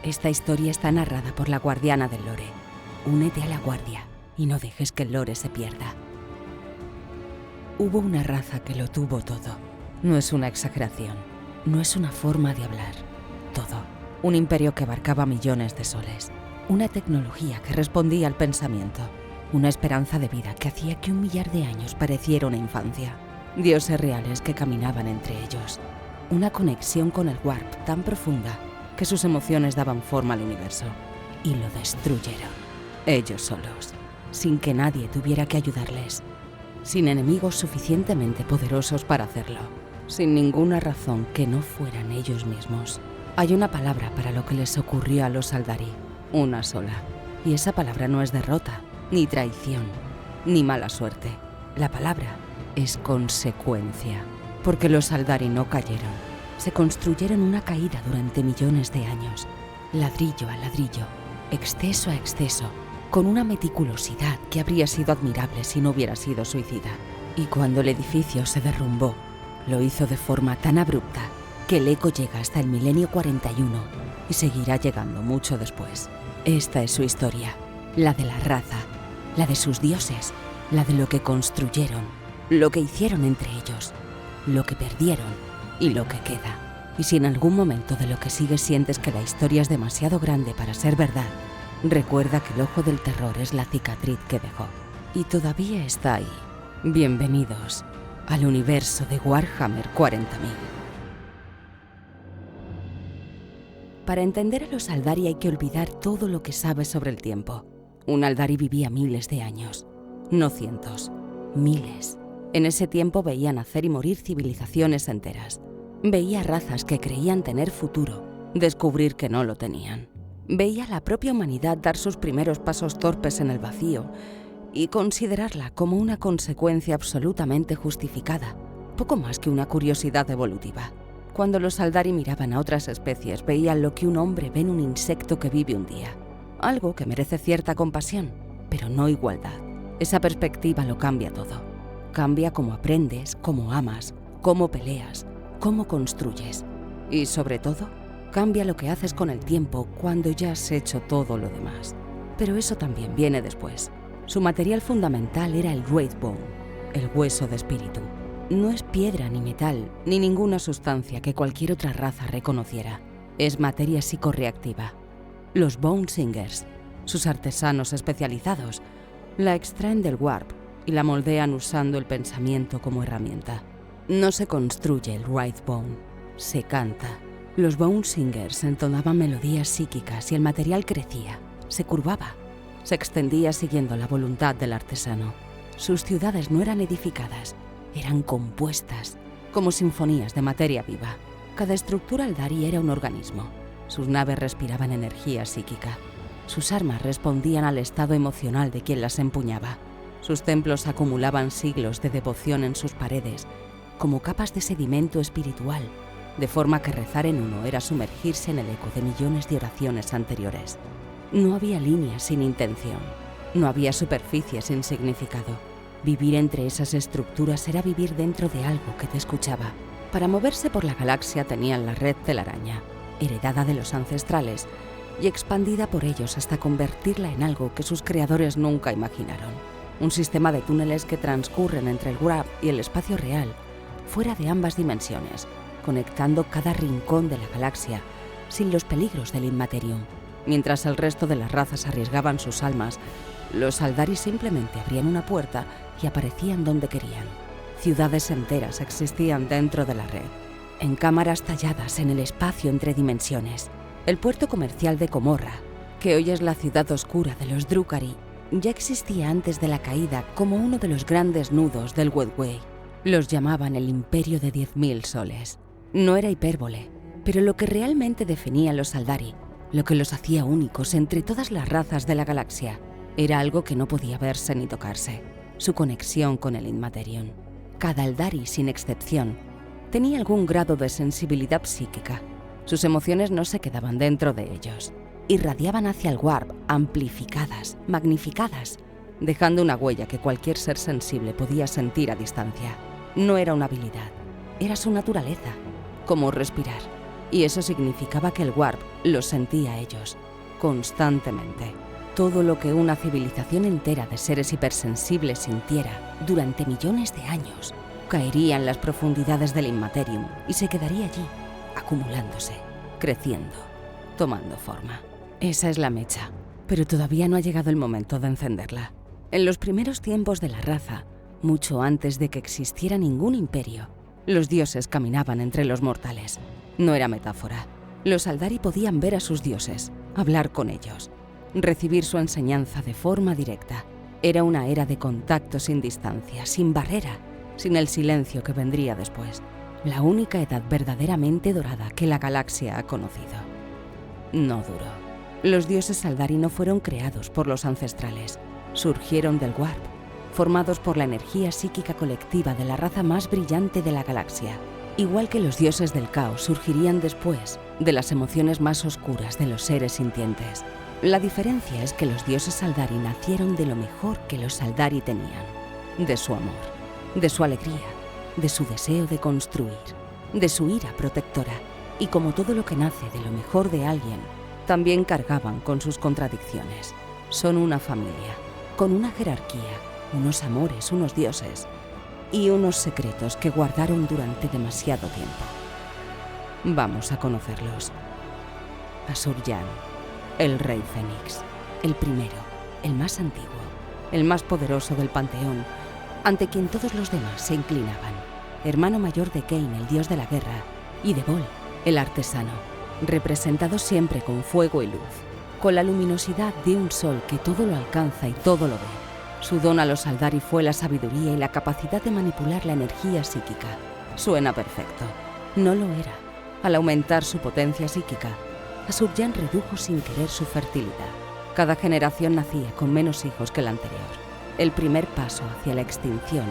Esta historia está narrada por la guardiana del lore. Únete a la guardia y no dejes que el lore se pierda. Hubo una raza que lo tuvo todo. No es una exageración, no es una forma de hablar. Todo. Un imperio que abarcaba millones de soles. Una tecnología que respondía al pensamiento. Una esperanza de vida que hacía que 1 millar de años pareciera una infancia. Dioses reales que caminaban entre ellos. Una conexión con el Warp tan profunda que sus emociones daban forma al universo. Y lo destruyeron. Ellos solos. Sin que nadie tuviera que ayudarles. Sin enemigos suficientemente poderosos para hacerlo. Sin ninguna razón que no fueran ellos mismos. Hay una palabra para lo que les ocurrió a los Aldari. Una sola. Y esa palabra no es derrota, ni traición, ni mala suerte. La palabra es consecuencia. Porque los Aldari no cayeron. Se construyeron una caída durante millones de años. Ladrillo a ladrillo, exceso a exceso, con una meticulosidad que habría sido admirable si no hubiera sido suicida. Y cuando el edificio se derrumbó, lo hizo de forma tan abrupta que el eco llega hasta el milenio 41 y seguirá llegando mucho después. Esta es su historia, la de la raza, la de sus dioses, la de lo que construyeron, lo que hicieron entre ellos, lo que perdieron y lo que queda. Y si en algún momento de lo que sigue sientes que la historia es demasiado grande para ser verdad, recuerda que el ojo del terror es la cicatriz que dejó. Y todavía está ahí. Bienvenidos al universo de Warhammer 40.000. Para entender a los Aldari hay que olvidar todo lo que sabes sobre el tiempo. Un Aldari vivía miles de años, no cientos, miles. En ese tiempo veía nacer y morir civilizaciones enteras. Veía razas que creían tener futuro, descubrir que no lo tenían. Veía la propia humanidad dar sus primeros pasos torpes en el vacío y considerarla como una consecuencia absolutamente justificada, poco más que una curiosidad evolutiva. Cuando los Aldari miraban a otras especies, veían lo que un hombre ve en un insecto que vive un día. Algo que merece cierta compasión, pero no igualdad. Esa perspectiva lo cambia todo. Cambia cómo aprendes, cómo amas, cómo peleas, cómo construyes. Y sobre todo, cambia lo que haces con el tiempo cuando ya has hecho todo lo demás. Pero eso también viene después. Su material fundamental era el Wraithbone, el hueso de espíritu. No es piedra ni metal, ni ninguna sustancia que cualquier otra raza reconociera. Es materia psicorreactiva. Los Bone Singers, sus artesanos especializados, la extraen del Warp y la moldean usando el pensamiento como herramienta. No se construye el Wraithbone, se canta. Los Bone Singers entonaban melodías psíquicas y el material crecía, se curvaba, se extendía siguiendo la voluntad del artesano. Sus ciudades no eran edificadas, eran compuestas, como sinfonías de materia viva. Cada estructura Aldari era un organismo. Sus naves respiraban energía psíquica. Sus armas respondían al estado emocional de quien las empuñaba. Sus templos acumulaban siglos de devoción en sus paredes, como capas de sedimento espiritual, de forma que rezar en uno era sumergirse en el eco de millones de oraciones anteriores. No había líneas sin intención, no había superficie sin significado. Vivir entre esas estructuras era vivir dentro de algo que te escuchaba. Para moverse por la galaxia tenían la red telaraña, heredada de los ancestrales y expandida por ellos hasta convertirla en algo que sus creadores nunca imaginaron. Un sistema de túneles que transcurren entre el Warp y el espacio real, fuera de ambas dimensiones, conectando cada rincón de la galaxia, sin los peligros del Inmaterium. Mientras el resto de las razas arriesgaban sus almas, los Aldari simplemente abrían una puerta y aparecían donde querían. Ciudades enteras existían dentro de la red, en cámaras talladas en el espacio entre dimensiones. El puerto comercial de Comorra, que hoy es la ciudad oscura de los Drukhari, ya existía antes de la caída como uno de los grandes nudos del Wedway. Los llamaban el Imperio de 10.000 soles. No era hipérbole, pero lo que realmente definía a los Aldari, lo que los hacía únicos entre todas las razas de la galaxia, era algo que no podía verse ni tocarse: su conexión con el Inmaterium. Cada Aldari, sin excepción, tenía algún grado de sensibilidad psíquica. Sus emociones no se quedaban dentro de ellos. Irradiaban hacia el Warp, amplificadas, magnificadas, dejando una huella que cualquier ser sensible podía sentir a distancia. No era una habilidad, era su naturaleza, como respirar. y eso significaba que el Warp los sentía a ellos, constantemente. Todo lo que una civilización entera de seres hipersensibles sintiera durante millones de años caería en las profundidades del Immaterium y se quedaría allí, acumulándose, creciendo, tomando forma. Esa es la mecha, pero todavía no ha llegado el momento de encenderla. En los primeros tiempos de la raza, mucho antes de que existiera ningún imperio, los dioses caminaban entre los mortales. No era metáfora. Los Aldari podían ver a sus dioses, hablar con ellos, recibir su enseñanza de forma directa. Era una era de contacto sin distancia, sin barrera, sin el silencio que vendría después. La única edad verdaderamente dorada que la galaxia ha conocido. No duró. Los dioses Aldari no fueron creados por los ancestrales. Surgieron del Warp, formados por la energía psíquica colectiva de la raza más brillante de la galaxia. Igual que los dioses del caos surgirían después de las emociones más oscuras de los seres sintientes. La diferencia es que los dioses Aldari nacieron de lo mejor que los Aldari tenían, de su amor, de su alegría, de su deseo de construir, de su ira protectora, y como todo lo que nace de lo mejor de alguien, también cargaban con sus contradicciones. Son una familia, con una jerarquía, unos amores, unos dioses y unos secretos que guardaron durante demasiado tiempo. Vamos a conocerlos. Azur-Jan, el Rey Fénix, el primero, el más antiguo, el más poderoso del panteón, ante quien todos los demás se inclinaban. Hermano mayor de Kain, el dios de la guerra, y de Vol, el artesano, representado siempre con fuego y luz, con la luminosidad de un sol que todo lo alcanza y todo lo ve. Su don a los Aldari fue la sabiduría y la capacidad de manipular la energía psíquica. Suena perfecto. No lo era. Al aumentar su potencia psíquica, Azur-Jan redujo sin querer su fertilidad. Cada generación nacía con menos hijos que la anterior. El primer paso hacia la extinción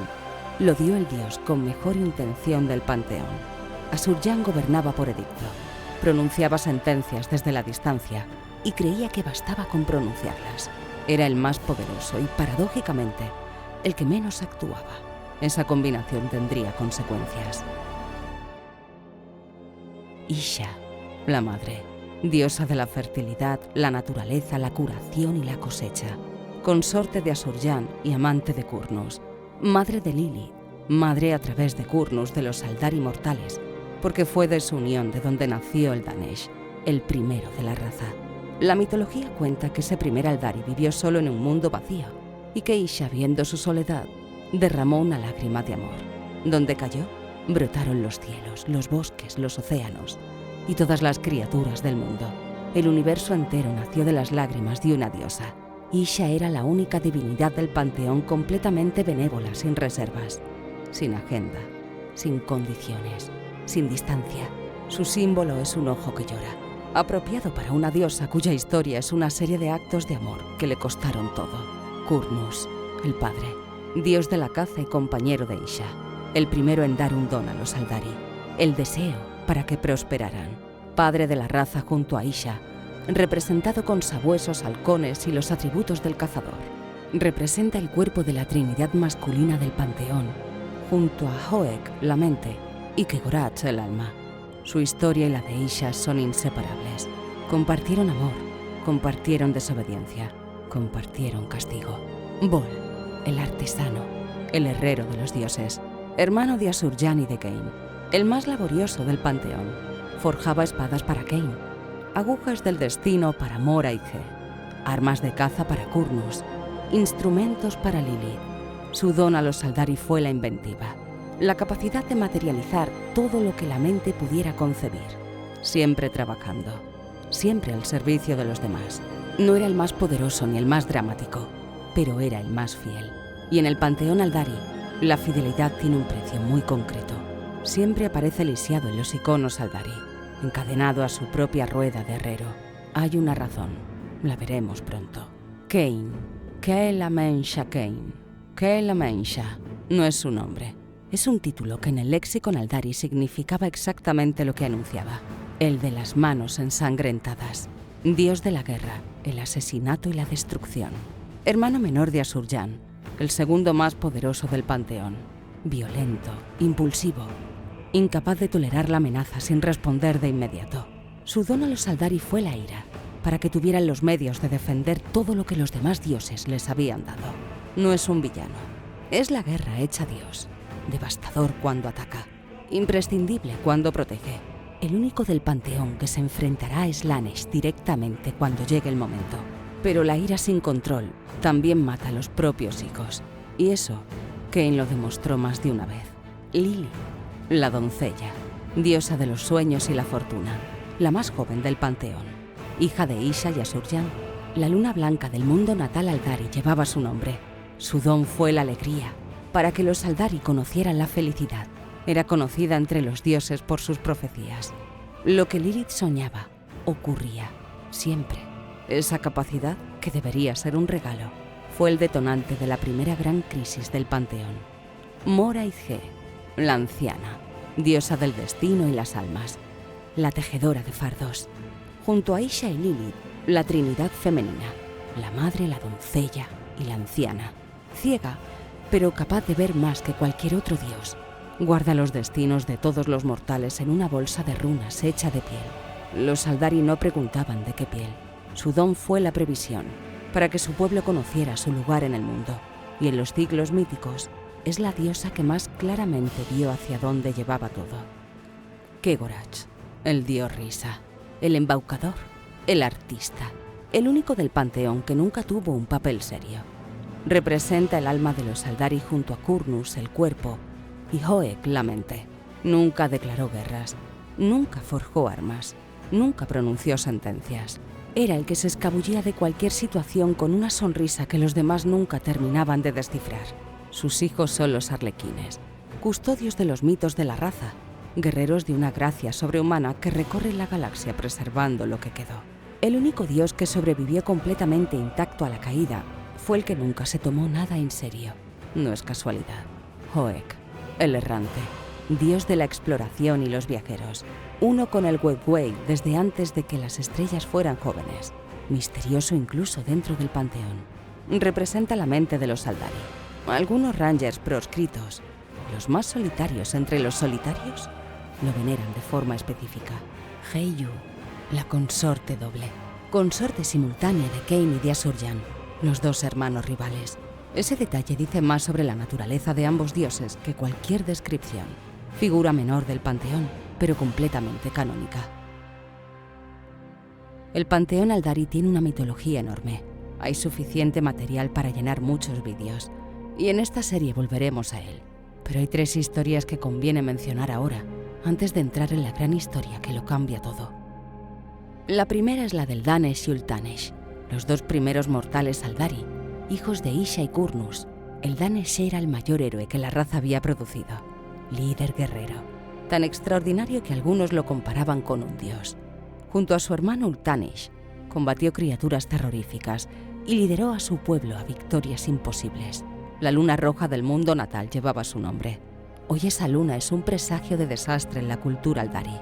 lo dio el dios con mejor intención del panteón. Azur-Jan gobernaba por edicto, pronunciaba sentencias desde la distancia y creía que bastaba con pronunciarlas. Era el más poderoso y, paradójicamente, el que menos actuaba. Esa combinación tendría consecuencias. Isha, la madre, diosa de la fertilidad, la naturaleza, la curación y la cosecha, consorte de Azur-Jan y amante de Kurnus, madre de Lilith, madre a través de Kurnus de los Aldari mortales, porque fue de su unión de donde nació el Danesh, el primero de la raza. La mitología cuenta que ese primer Aldari vivió solo en un mundo vacío y que Isha, viendo su soledad, derramó una lágrima de amor. Donde cayó, brotaron los cielos, los bosques, los océanos y todas las criaturas del mundo. El universo entero nació de las lágrimas de una diosa. Isha era la única divinidad del panteón completamente benévola, sin reservas, sin agenda, sin condiciones, sin distancia. Su símbolo es un ojo que llora, apropiado para una diosa cuya historia es una serie de actos de amor que le costaron todo. Kurnus, el padre, dios de la caza y compañero de Isha, el primero en dar un don a los Aldari, el deseo para que prosperaran. Padre de la raza junto a Isha, representado con sabuesos, halcones y los atributos del cazador. Representa el cuerpo de la trinidad masculina del panteón, junto a Hoek, la mente, y Kegorach, el alma. Su historia y la de Isha son inseparables. Compartieron amor, compartieron desobediencia, compartieron castigo. Vol, el artesano, el herrero de los dioses, hermano de Azur-Jan y de Kain, el más laborioso del panteón, forjaba espadas para Kain, agujas del destino para Mora y Ge, armas de caza para Kurnus, instrumentos para Lilith. Su don a los Aldari fue la inventiva, la capacidad de materializar todo lo que la mente pudiera concebir, siempre trabajando, siempre al servicio de los demás. No era el más poderoso ni el más dramático, pero era el más fiel. Y en el panteón Aldari, la fidelidad tiene un precio muy concreto. Siempre aparece lisiado en los iconos Aldari, encadenado a su propia rueda de herrero. Hay una razón, la veremos pronto. Kain, Ke'el-Amensha Kain, Ke'el-Amensha, no es su nombre. Es un título que en el léxico Aldari significaba exactamente lo que anunciaba, el de las manos ensangrentadas, dios de la guerra, el asesinato y la destrucción. Hermano menor de Azur-Jan, el segundo más poderoso del panteón, violento, impulsivo incapaz de tolerar la amenaza sin responder de inmediato. Su don a los Aldari fue la ira, para que tuvieran los medios de defender todo lo que los demás dioses les habían dado. No es un villano, es la guerra hecha Dios, devastador cuando ataca, imprescindible cuando protege. El único del panteón que se enfrentará a Slaanesh directamente cuando llegue el momento. Pero la ira sin control también mata a los propios hijos. Y eso, Kain lo demostró más de una vez. Lilith, la doncella, diosa de los sueños y la fortuna, la más joven del panteón, hija de Isha y Asurjan, la luna blanca del mundo natal Aldari llevaba su nombre. Su don fue la alegría, para que los Aldari conocieran la felicidad. Era conocida entre los dioses por sus profecías. Lo que Lilith soñaba ocurría siempre. Esa capacidad, que debería ser un regalo, fue el detonante de la primera gran crisis del panteón. Mora-Idhé, la anciana, diosa del destino y las almas, la tejedora de fardos, junto a Isha y Lilith, la trinidad femenina, la madre, la doncella y la anciana, ciega, pero capaz de ver más que cualquier otro dios. Guarda los destinos de todos los mortales en una bolsa de runas hecha de piel. Los Aldari no preguntaban de qué piel. Su don fue la previsión, para que su pueblo conociera su lugar en el mundo. Y en los ciclos míticos, es la diosa que más claramente vio hacia dónde llevaba todo. Kegorach, el dios risa, el embaucador, el artista, el único del panteón que nunca tuvo un papel serio. Representa el alma de los Aldari junto a Kurnus, el cuerpo, y Hoek, la mente. Nunca declaró guerras, nunca forjó armas, nunca pronunció sentencias. Era el que se escabullía de cualquier situación con una sonrisa que los demás nunca terminaban de descifrar. Sus hijos son los arlequines, custodios de los mitos de la raza, guerreros de una gracia sobrehumana que recorre la galaxia preservando lo que quedó. El único dios que sobrevivió completamente intacto a la caída fue el que nunca se tomó nada en serio. No es casualidad. Hoek, el errante, dios de la exploración y los viajeros, uno con el Wegway desde antes de que las estrellas fueran jóvenes, misterioso incluso dentro del panteón. Representa la mente de los Aldari. Algunos rangers proscritos, los más solitarios entre los solitarios, lo veneran de forma específica. Heiyu, la consorte doble, consorte simultánea de Kain y de Asurjan, los dos hermanos rivales. Ese detalle dice más sobre la naturaleza de ambos dioses que cualquier descripción. Figura menor del panteón, pero completamente canónica. El panteón Aldari tiene una mitología enorme. Hay suficiente material para llenar muchos vídeos. Y en esta serie volveremos a él. Pero hay 3 historias que conviene mencionar ahora, antes de entrar en la gran historia que lo cambia todo. La primera es la del Danesh y Ultanesh, los 2 primeros mortales Aldari, hijos de Isha y Kurnus. El Danesh era el mayor héroe que la raza había producido, líder guerrero, tan extraordinario que algunos lo comparaban con un dios. Junto a su hermano Ultanesh, combatió criaturas terroríficas y lideró a su pueblo a victorias imposibles. La luna roja del mundo natal llevaba su nombre. Hoy esa luna es un presagio de desastre en la cultura Aldari,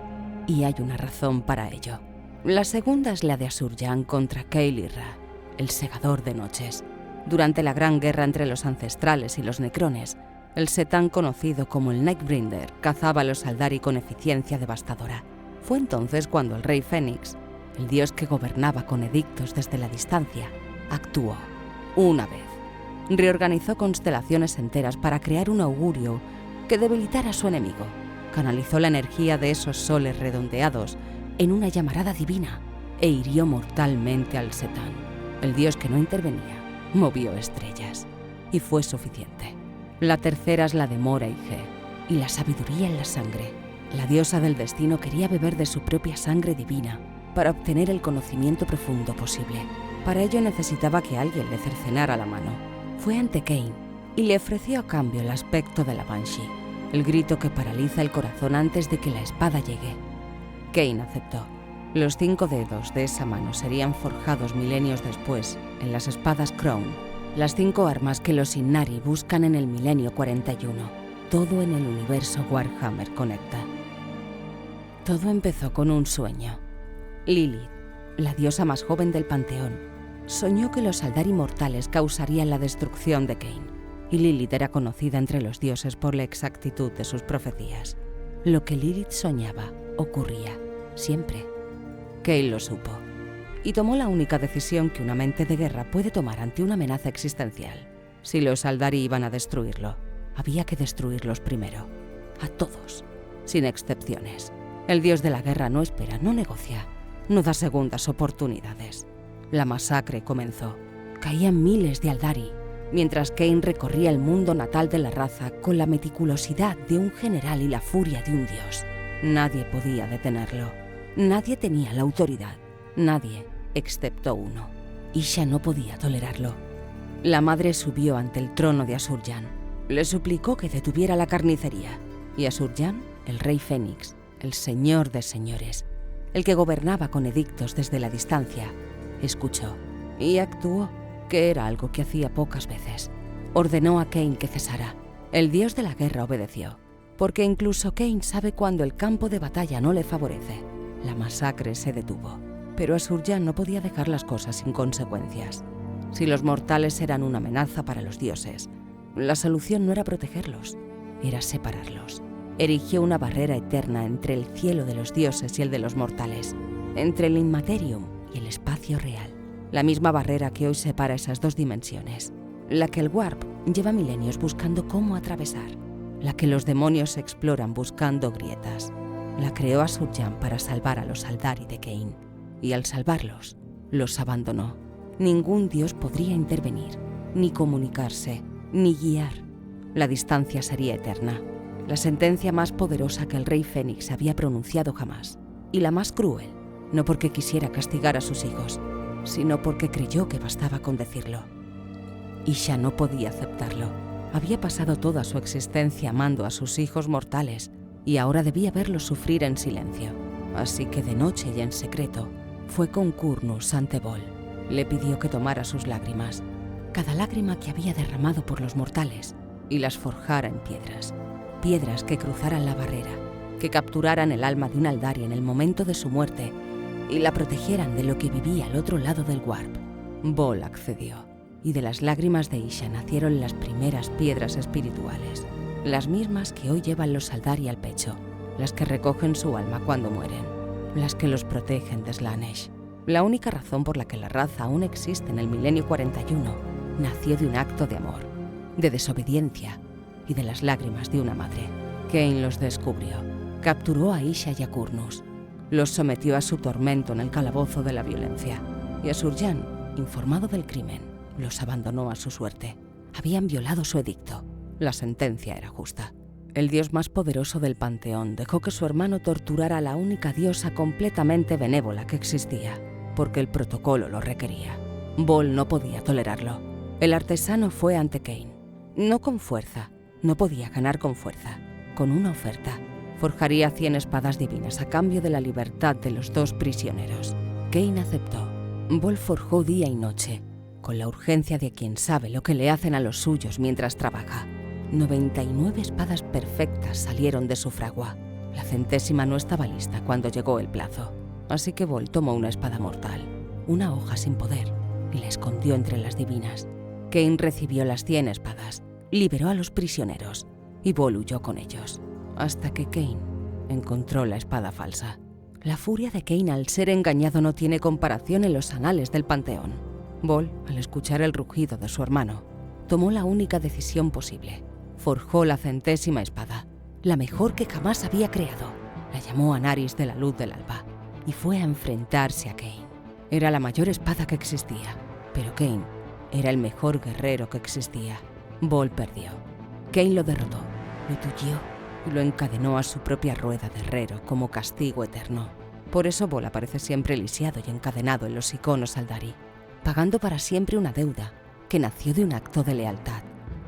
y hay una razón para ello. La segunda es la de Asurjan contra Keilirra, el segador de noches. Durante la gran guerra entre los ancestrales y los necrones, el Setán conocido como el Nightbringer cazaba a los Aldari con eficiencia devastadora. Fue entonces cuando el rey Fénix, el dios que gobernaba con edictos desde la distancia, actuó. Una vez, reorganizó constelaciones enteras para crear un augurio que debilitara a su enemigo. Canalizó la energía de esos soles redondeados en una llamarada divina e hirió mortalmente al Setán. El dios que no intervenía movió estrellas y fue suficiente. La tercera es la de Mora-Idhé y la sabiduría en la sangre. La diosa del destino quería beber de su propia sangre divina para obtener el conocimiento profundo posible. Para ello necesitaba que alguien le cercenara la mano. Fue ante Kain y le ofreció a cambio el aspecto de la Banshee, el grito que paraliza el corazón antes de que la espada llegue. Kain aceptó. Los 5 dedos de esa mano serían forjados milenios después en las espadas Crown, las 5 armas que los Inari buscan en el milenio 41. Todo en el universo Warhammer conecta. Todo empezó con un sueño. Lilith, la diosa más joven del panteón, soñó que los Aldari mortales causarían la destrucción de Kain, y Lilith era conocida entre los dioses por la exactitud de sus profecías. Lo que Lilith soñaba ocurría, siempre. Kain lo supo, y tomó la única decisión que una mente de guerra puede tomar ante una amenaza existencial. Si los Aldari iban a destruirlo, había que destruirlos primero. A todos, sin excepciones. El dios de la guerra no espera, no negocia, no da segundas oportunidades. La masacre comenzó. Caían miles de Aldari, mientras Kain recorría el mundo natal de la raza con la meticulosidad de un general y la furia de un dios. Nadie podía detenerlo. Nadie tenía la autoridad. Nadie, excepto uno. Isha no podía tolerarlo. La madre subió ante el trono de Asurjan. Le suplicó que detuviera la carnicería. Y Asurjan, el rey Fénix, el señor de señores, el que gobernaba con edictos desde la distancia, escuchó y actuó, que era algo que hacía pocas veces. Ordenó a Kain que cesara. El dios de la guerra obedeció, porque incluso Kain sabe cuando el campo de batalla no le favorece. La masacre se detuvo, pero Asurjan no podía dejar las cosas sin consecuencias. Si los mortales eran una amenaza para los dioses, la solución no era protegerlos, era separarlos. Erigió una barrera eterna entre el cielo de los dioses y el de los mortales, entre el Inmaterium y el espacio real. La misma barrera que hoy separa esas dos dimensiones, la que el Warp lleva milenios buscando cómo atravesar, la que los demonios exploran buscando grietas. La creó Asurjan para salvar a los Aldari de Kain, y al salvarlos, los abandonó. Ningún dios podría intervenir, ni comunicarse, ni guiar. La distancia sería eterna, la sentencia más poderosa que el rey Fénix había pronunciado jamás, y la más cruel, no porque quisiera castigar a sus hijos, sino porque creyó que bastaba con decirlo. Isha no podía aceptarlo. Había pasado toda su existencia amando a sus hijos mortales, y ahora debía verlos sufrir en silencio. Así que de noche y en secreto, fue con Kurnus ante Vol. Le pidió que tomara sus lágrimas, cada lágrima que había derramado por los mortales, y las forjara en piedras. Piedras que cruzaran la barrera, que capturaran el alma de un Aldari en el momento de su muerte y la protegieran de lo que vivía al otro lado del Warp. Vol accedió, y de las lágrimas de Isha nacieron las primeras piedras espirituales, las mismas que hoy llevan los Aldari al pecho, las que recogen su alma cuando mueren, las que los protegen de Slaanesh. La única razón por la que la raza aún existe en el milenio 41 nació de un acto de amor, de desobediencia y de las lágrimas de una madre. Kain los descubrió, capturó a Isha y a Kurnus, los sometió a su tormento en el calabozo de la violencia, y Asurjan, informado del crimen, los abandonó a su suerte. Habían violado su edicto. La sentencia era justa. El dios más poderoso del panteón dejó que su hermano torturara a la única diosa completamente benévola que existía, porque el protocolo lo requería. Vol no podía tolerarlo. El artesano fue ante Kain. No con fuerza, no podía ganar con fuerza. Con una oferta, forjaría 100 espadas divinas a cambio de la libertad de los dos prisioneros. Kain aceptó. Vol forjó día y noche, con la urgencia de quien sabe lo que le hacen a los suyos mientras trabaja. 99 espadas perfectas salieron de su fragua. La 100ª no estaba lista cuando llegó el plazo. Así que Vol tomó una espada mortal, una hoja sin poder, y la escondió entre las divinas. Kain recibió las 100 espadas, liberó a los prisioneros, y Vol huyó con ellos, hasta que Kain encontró la espada falsa. La furia de Kain al ser engañado no tiene comparación en los anales del panteón. Vol, al escuchar el rugido de su hermano, tomó la única decisión posible. Forjó la 100ª espada, la mejor que jamás había creado. La llamó Anaris de la luz del alba, y fue a enfrentarse a Kain. Era la mayor espada que existía, pero Kain era el mejor guerrero que existía. Vol perdió. Kain lo derrotó, lo tullió y lo encadenó a su propia rueda de herrero como castigo eterno. Por eso Vol aparece siempre lisiado y encadenado en los iconos Aldari, pagando para siempre una deuda que nació de un acto de lealtad.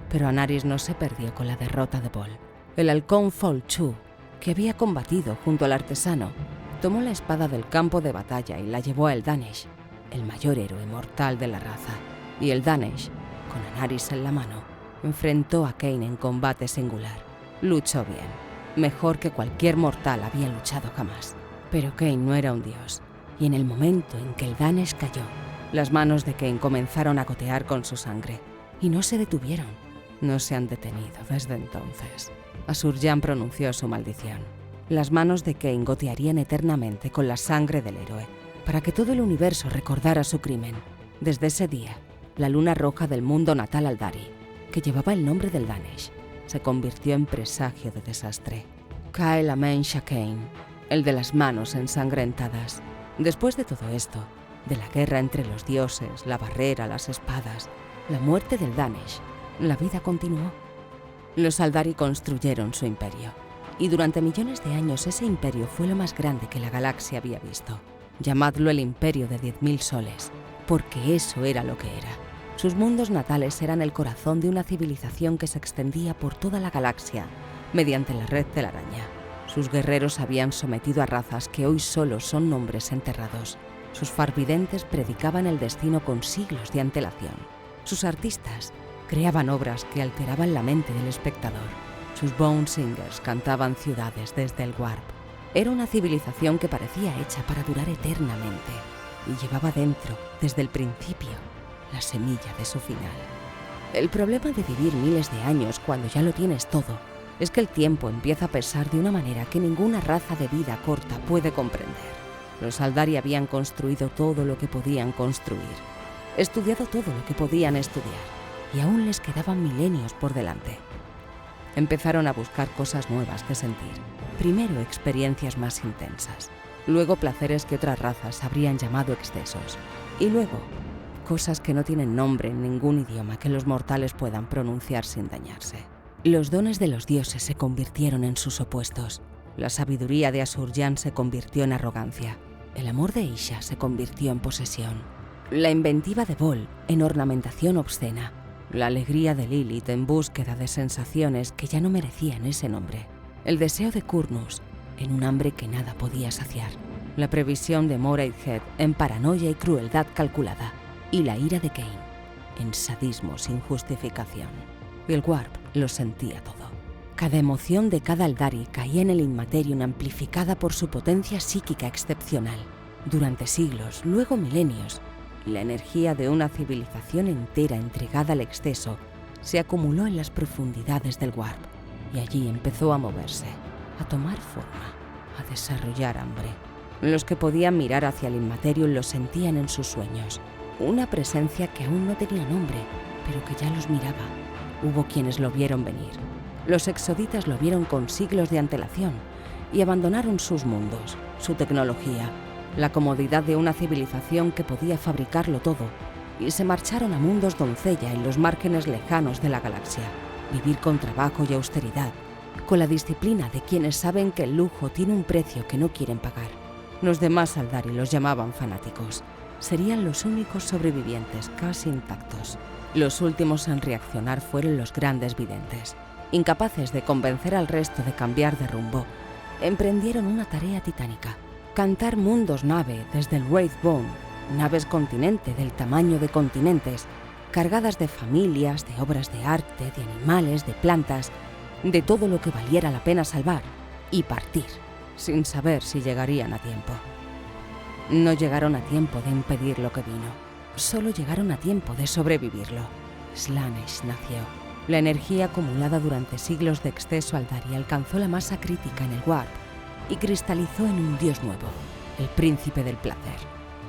Pero Anaris no se perdió con la derrota de Vol. El halcón Folchu, que había combatido junto al artesano, tomó la espada del campo de batalla y la llevó a Eldanesh, el mayor héroe mortal de la raza. Y Eldanesh, con Anaris en la mano, enfrentó a Kain en combate singular. Luchó bien, mejor que cualquier mortal había luchado jamás. Pero Kain no era un dios, y en el momento en que Eldanesh cayó, las manos de Kain comenzaron a gotear con su sangre, y no se detuvieron. No se han detenido desde entonces. Asurjan pronunció su maldición. Las manos de Kane gotearían eternamente con la sangre del héroe, para que todo el universo recordara su crimen. Desde ese día, la luna roja del mundo natal Aldari, que llevaba el nombre del Danesh, se convirtió en presagio de desastre. Cae Amen Shakain, el de las manos ensangrentadas. Después de todo esto, de la guerra entre los dioses, la barrera, las espadas, la muerte del Danesh, la vida continuó. Los Aldari construyeron su imperio, y durante millones de años ese imperio fue lo más grande que la galaxia había visto. Llamadlo el Imperio de 10.000 soles, porque eso era lo que era. Sus mundos natales eran el corazón de una civilización que se extendía por toda la galaxia mediante la red telaraña. Sus guerreros habían sometido a razas que hoy solo son nombres enterrados. Sus farvidentes predicaban el destino con siglos de antelación. Sus artistas creaban obras que alteraban la mente del espectador. Sus Bone Singers cantaban ciudades desde el Warp. Era una civilización que parecía hecha para durar eternamente y llevaba dentro, desde el principio, la semilla de su final. El problema de vivir miles de años cuando ya lo tienes todo es que el tiempo empieza a pesar de una manera que ninguna raza de vida corta puede comprender. Los Aldari habían construido todo lo que podían construir, estudiado todo lo que podían estudiar, y aún les quedaban milenios por delante. Empezaron a buscar cosas nuevas que sentir. Primero experiencias más intensas, luego placeres que otras razas habrían llamado excesos, y luego cosas que no tienen nombre en ningún idioma que los mortales puedan pronunciar sin dañarse. Los dones de los dioses se convirtieron en sus opuestos. La sabiduría de Asuryan se convirtió en arrogancia. El amor de Isha se convirtió en posesión. La inventiva de Vol en ornamentación obscena. La alegría de Lilith en búsqueda de sensaciones que ya no merecían ese nombre. El deseo de Kurnus en un hambre que nada podía saciar. La previsión de Moradhead en paranoia y crueldad calculada. Y la ira de Kane en sadismo sin justificación. Y el Warp lo sentía todo. Cada emoción de cada Aldari caía en el Inmaterium amplificada por su potencia psíquica excepcional. Durante siglos, luego milenios, la energía de una civilización entera entregada al exceso se acumuló en las profundidades del Warp, y allí empezó a moverse, a tomar forma, a desarrollar hambre. Los que podían mirar hacia el Inmaterium lo sentían en sus sueños, una presencia que aún no tenía nombre, pero que ya los miraba. Hubo quienes lo vieron venir. Los exoditas lo vieron con siglos de antelación y abandonaron sus mundos, su tecnología, la comodidad de una civilización que podía fabricarlo todo, y se marcharon a mundos doncella en los márgenes lejanos de la galaxia, vivir con trabajo y austeridad, con la disciplina de quienes saben que el lujo tiene un precio que no quieren pagar. Los demás Aldari los llamaban fanáticos. Serían los únicos sobrevivientes casi intactos. Los últimos en reaccionar fueron los grandes videntes. Incapaces de convencer al resto de cambiar de rumbo, emprendieron una tarea titánica: cantar mundos nave desde el Wraithbone, naves continente del tamaño de continentes, cargadas de familias, de obras de arte, de animales, de plantas, de todo lo que valiera la pena salvar, y partir, sin saber si llegarían a tiempo. No llegaron a tiempo de impedir lo que vino, solo llegaron a tiempo de sobrevivirlo. Slaanesh nació. La energía acumulada durante siglos de exceso Aldari alcanzó la masa crítica en el Warp y cristalizó en un dios nuevo, el príncipe del placer,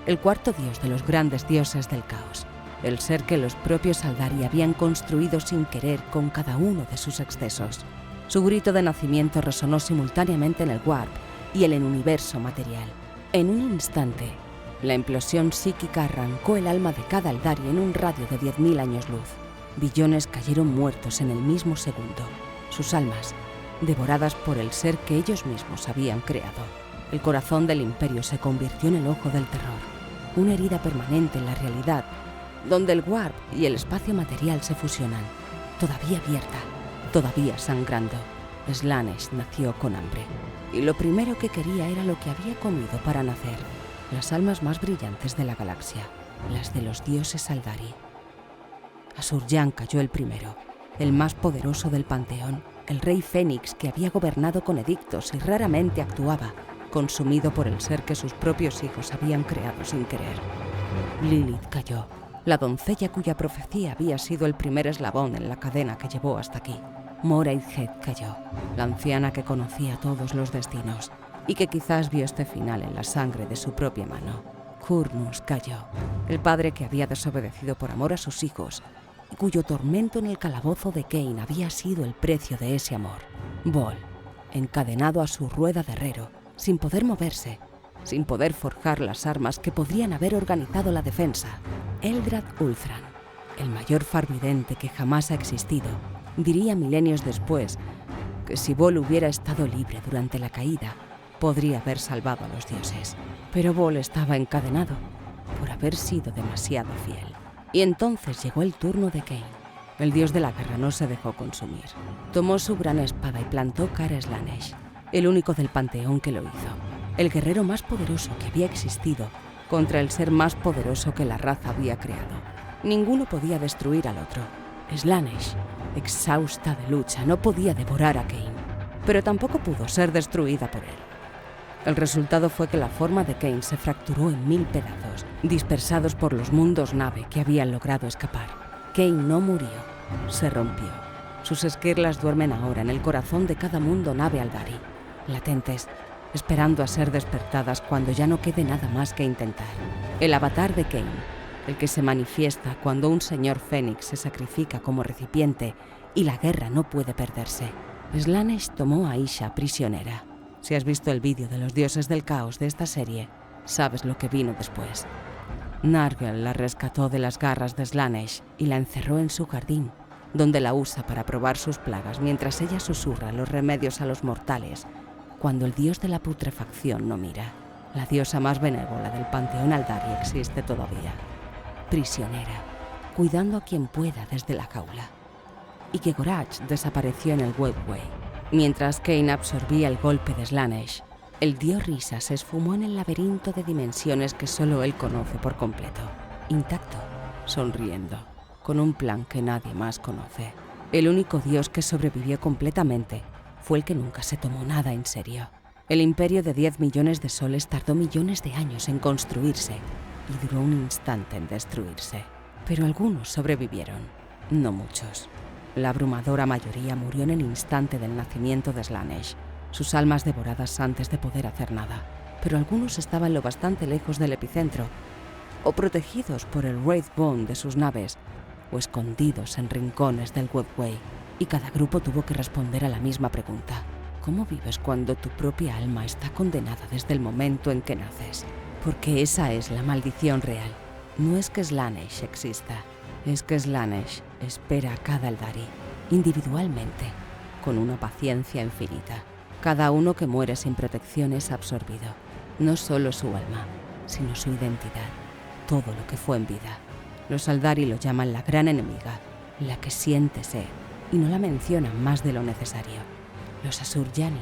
el cuarto dios de los grandes dioses del caos, el ser que los propios Aldari habían construido sin querer con cada uno de sus excesos. Su grito de nacimiento resonó simultáneamente en el Warp y en el universo material. En un instante, la implosión psíquica arrancó el alma de cada Aldari en un radio de 10.000 años luz. Billones cayeron muertos en el mismo segundo, sus almas devoradas por el ser que ellos mismos habían creado. El corazón del imperio se convirtió en el ojo del terror, una herida permanente en la realidad, donde el Warp y el espacio material se fusionan, todavía abierta, todavía sangrando. Slaanesh nació con hambre, y lo primero que quería era lo que había comido para nacer, las almas más brillantes de la galaxia, las de los dioses Aldari. Asuryan cayó el primero, el más poderoso del panteón, el rey Fénix que había gobernado con edictos y raramente actuaba, consumido por el ser que sus propios hijos habían creado sin querer. Lilith cayó, la doncella cuya profecía había sido el primer eslabón en la cadena que llevó hasta aquí. Moraidhead cayó, la anciana que conocía todos los destinos y que quizás vio este final en la sangre de su propia mano. Curnus cayó, el padre que había desobedecido por amor a sus hijos y cuyo tormento en el calabozo de Cain había sido el precio de ese amor. Vol, encadenado a su rueda de herrero, sin poder moverse, sin poder forjar las armas que podrían haber organizado la defensa. Eldrad Ulthran, el mayor farvidente que jamás ha existido, diría milenios después que si Vol hubiera estado libre durante la caída, podría haber salvado a los dioses. Pero Vol estaba encadenado por haber sido demasiado fiel. Y entonces llegó el turno de Cain. El dios de la guerra no se dejó consumir. Tomó su gran espada y plantó cara a Slaanesh, el único del panteón que lo hizo. El guerrero más poderoso que había existido contra el ser más poderoso que la raza había creado. Ninguno podía destruir al otro. Slaanesh, exhausta de lucha, no podía devorar a Cain, pero tampoco pudo ser destruida por él. El resultado fue que la forma de Cain se fracturó en 1000 pedazos, dispersados por los mundos nave que habían logrado escapar. Cain no murió, se rompió. Sus esquirlas duermen ahora en el corazón de cada mundo nave Aldari, latentes, esperando a ser despertadas cuando ya no quede nada más que intentar. El avatar de Cain, el que se manifiesta cuando un señor fénix se sacrifica como recipiente y la guerra no puede perderse. Slaanesh tomó a Isha prisionera. Si has visto el vídeo de los dioses del caos de esta serie, sabes lo que vino después. Nargel la rescató de las garras de Slaanesh y la encerró en su jardín, donde la usa para probar sus plagas mientras ella susurra los remedios a los mortales cuando el dios de la putrefacción no mira. La diosa más benévola del panteón Aldari existe todavía. Prisionera, cuidando a quien pueda desde la jaula. Y que Gorach desapareció en el Webway. Mientras Cain absorbía el golpe de Slaanesh, el dios Risa se esfumó en el laberinto de dimensiones que solo él conoce por completo, intacto, sonriendo, con un plan que nadie más conoce. El único dios que sobrevivió completamente fue el que nunca se tomó nada en serio. El imperio de 10 millones de soles tardó millones de años en construirse y duró un instante en destruirse. Pero algunos sobrevivieron, no muchos. La abrumadora mayoría murió en el instante del nacimiento de Slaanesh, sus almas devoradas antes de poder hacer nada. Pero algunos estaban lo bastante lejos del epicentro, o protegidos por el Wraithbone de sus naves, o escondidos en rincones del Webway. Y cada grupo tuvo que responder a la misma pregunta. ¿Cómo vives cuando tu propia alma está condenada desde el momento en que naces? Porque esa es la maldición real. No es que Slaanesh exista, es que Slaanesh espera a cada Aldari, individualmente, con una paciencia infinita. Cada uno que muere sin protección es absorbido, no solo su alma, sino su identidad, todo lo que fue en vida. Los Aldari lo llaman la gran enemiga, la que siente ser, y no la mencionan más de lo necesario. Los Asurjani,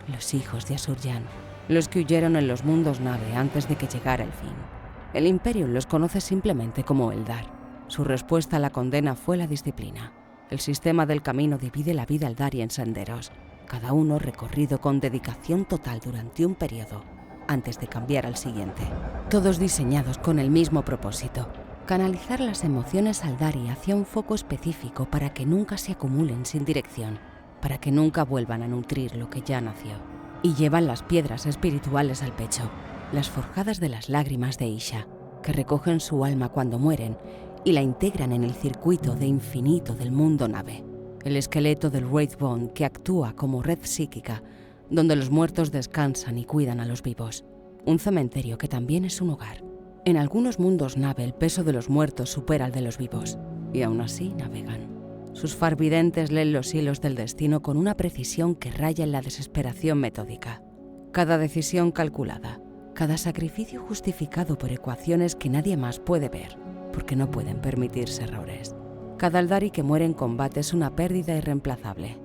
los hijos de Asurjan, los que huyeron en los mundos nave antes de que llegara el fin. El Imperio los conoce simplemente como Eldar. Su respuesta a la condena fue la disciplina. El sistema del camino divide la vida Eldari en senderos, cada uno recorrido con dedicación total durante un periodo, antes de cambiar al siguiente. Todos diseñados con el mismo propósito: canalizar las emociones Aldari hacia un foco específico para que nunca se acumulen sin dirección, para que nunca vuelvan a nutrir lo que ya nació. Y llevan las piedras espirituales al pecho, las forjadas de las lágrimas de Isha, que recogen su alma cuando mueren y la integran en el circuito de infinito del mundo nave. El esqueleto del Wraithbone que actúa como red psíquica, donde los muertos descansan y cuidan a los vivos. Un cementerio que también es un hogar. En algunos mundos nave el peso de los muertos supera al de los vivos, y aún así navegan. Sus farvidentes leen los hilos del destino con una precisión que raya en la desesperación metódica. Cada decisión calculada, cada sacrificio justificado por ecuaciones que nadie más puede ver, porque no pueden permitirse errores. Cada Aldari que muere en combate es una pérdida irreemplazable.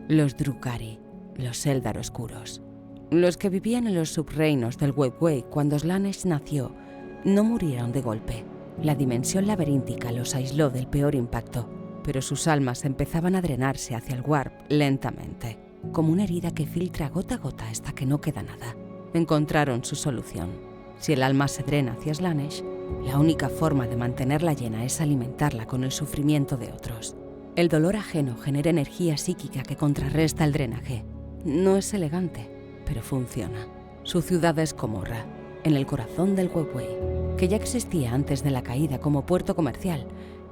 Los Drukhari, los Eldar oscuros. Los que vivían en los subreinos del Webway cuando Slaanesh nació, no murieron de golpe. La dimensión laberíntica los aisló del peor impacto, pero sus almas empezaban a drenarse hacia el Warp lentamente, como una herida que filtra gota a gota hasta que no queda nada. Encontraron su solución. Si el alma se drena hacia Slaanesh, la única forma de mantenerla llena es alimentarla con el sufrimiento de otros. El dolor ajeno genera energía psíquica que contrarresta el drenaje. No es elegante, pero funciona. Su ciudad es Comorra, en el corazón del Webway, que ya existía antes de la caída como puerto comercial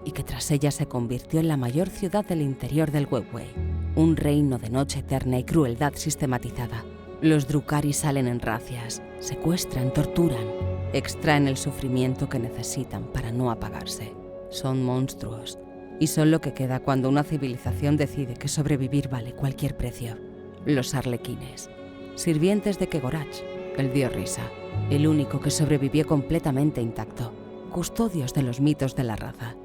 y que tras ella se convirtió en la mayor ciudad del interior del Webway, un reino de noche eterna y crueldad sistematizada. Los Drukhari salen en razias, secuestran, torturan, extraen el sufrimiento que necesitan para no apagarse. Son monstruos y son lo que queda cuando una civilización decide que sobrevivir vale cualquier precio. Los arlequines, sirvientes de Kegorach, el dios Risa, el único que sobrevivió completamente intacto, custodios de los mitos de la raza,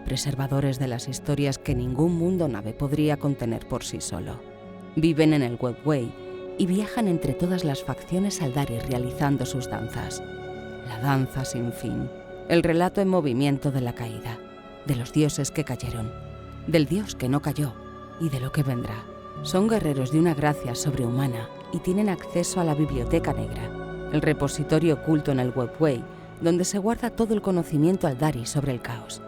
preservadores de las historias que ningún mundo nave podría contener por sí solo. Viven en el Webway y viajan entre todas las facciones Aldari realizando sus danzas. La danza sin fin, el relato en movimiento de la caída, de los dioses que cayeron, del dios que no cayó y de lo que vendrá. Son guerreros de una gracia sobrehumana y tienen acceso a la Biblioteca Negra, el repositorio oculto en el Webway, donde se guarda todo el conocimiento Aldari sobre el caos.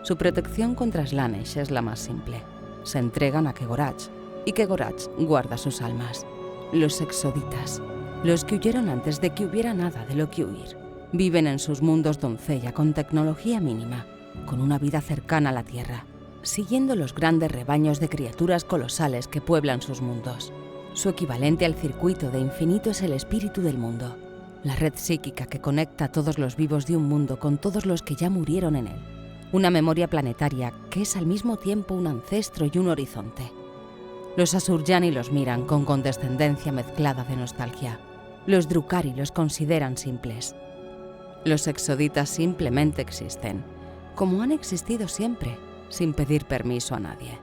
Su protección contra Slaanesh es la más simple. Se entregan a Kegorach y Kegorach guarda sus almas. Los exoditas, los que huyeron antes de que hubiera nada de lo que huir, viven en sus mundos doncella con tecnología mínima, con una vida cercana a la Tierra, siguiendo los grandes rebaños de criaturas colosales que pueblan sus mundos. Su equivalente al circuito de infinito es el espíritu del mundo, la red psíquica que conecta a todos los vivos de un mundo con todos los que ya murieron en él. Una memoria planetaria que es al mismo tiempo un ancestro y un horizonte. Los Asurjani los miran con condescendencia mezclada de nostalgia. Los Drukhari los consideran simples. Los exoditas simplemente existen, como han existido siempre, sin pedir permiso a nadie.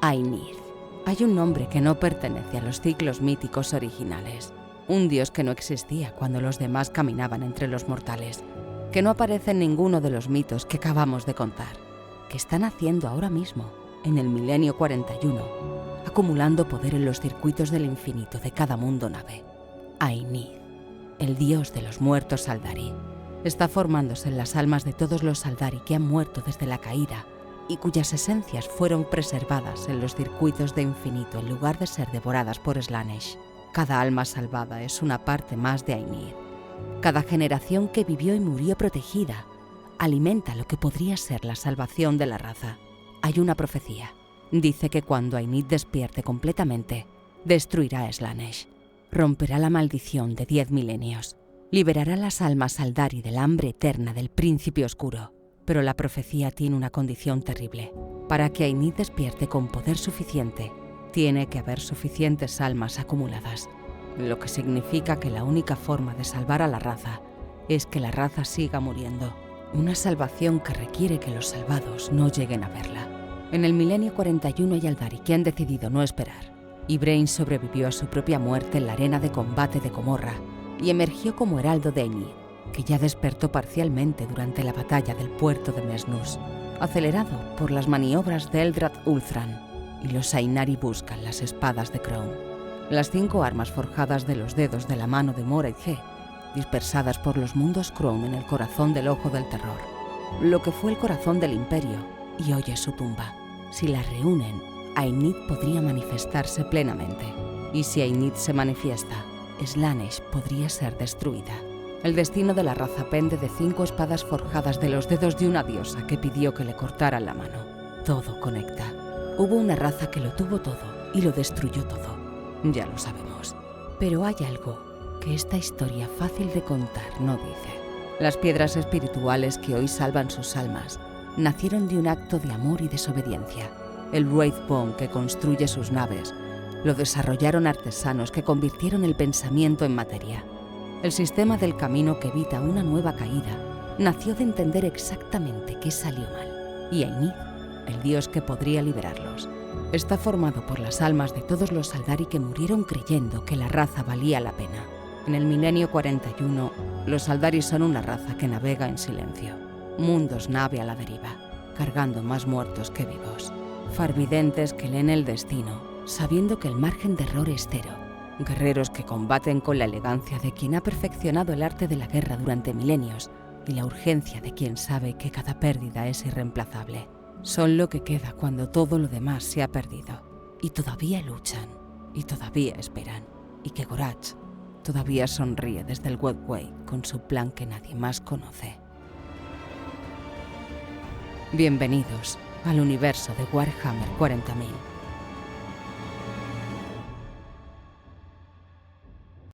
Ainith. Hay un nombre que no pertenece a los ciclos míticos originales. Un dios que no existía cuando los demás caminaban entre los mortales, que no aparece en ninguno de los mitos que acabamos de contar, que están haciendo ahora mismo, en el milenio 41, acumulando poder en los circuitos del infinito de cada mundo nave. Ainith, el dios de los muertos Aldari, está formándose en las almas de todos los Aldari que han muerto desde la caída y cuyas esencias fueron preservadas en los circuitos de infinito en lugar de ser devoradas por Slaanesh. Cada alma salvada es una parte más de Ainith. Cada generación que vivió y murió protegida alimenta lo que podría ser la salvación de la raza. Hay una profecía. Dice que cuando Ainith despierte completamente, destruirá a Slaanesh. Romperá la maldición de 10 milenios. Liberará las almas Aldari del hambre eterna del príncipe oscuro. Pero la profecía tiene una condición terrible. Para que Ainith despierte con poder suficiente, tiene que haber suficientes almas acumuladas. Lo que significa que la única forma de salvar a la raza es que la raza siga muriendo. Una salvación que requiere que los salvados no lleguen a verla. En el milenio 41 hay Aldari que han decidido no esperar. Ybrain sobrevivió a su propia muerte en la arena de combate de Comorra y emergió como heraldo de Ainith, que ya despertó parcialmente durante la batalla del puerto de Mesnus, acelerado por las maniobras de Eldrath Ulthran, y los Ainari buscan las espadas de Crown. Las 5 armas forjadas de los dedos de la mano de Mora y G, dispersadas por los mundos Crown en el corazón del Ojo del Terror, lo que fue el corazón del Imperio, y hoy es su tumba. Si las reúnen, Ainith podría manifestarse plenamente, y si Ainith se manifiesta, Slaanesh podría ser destruida. El destino de la raza pende de 5 espadas forjadas de los dedos de una diosa que pidió que le cortaran la mano. Todo conecta. Hubo una raza que lo tuvo todo y lo destruyó todo. Ya lo sabemos. Pero hay algo que esta historia fácil de contar no dice. Las piedras espirituales que hoy salvan sus almas nacieron de un acto de amor y desobediencia. El Wraithbone que construye sus naves lo desarrollaron artesanos que convirtieron el pensamiento en materia. El sistema del camino que evita una nueva caída nació de entender exactamente qué salió mal. Y Ainith, el dios que podría liberarlos, está formado por las almas de todos los Aldari que murieron creyendo que la raza valía la pena. En el milenio 41, los Aldari son una raza que navega en silencio. Mundos nave a la deriva, cargando más muertos que vivos. Farvidentes que leen el destino, sabiendo que el margen de error es cero. Guerreros que combaten con la elegancia de quien ha perfeccionado el arte de la guerra durante milenios y la urgencia de quien sabe que cada pérdida es irreemplazable. Son lo que queda cuando todo lo demás se ha perdido. Y todavía luchan, y todavía esperan. Y que Gorach todavía sonríe desde el Wetway con su plan que nadie más conoce. Bienvenidos al universo de Warhammer 40.000.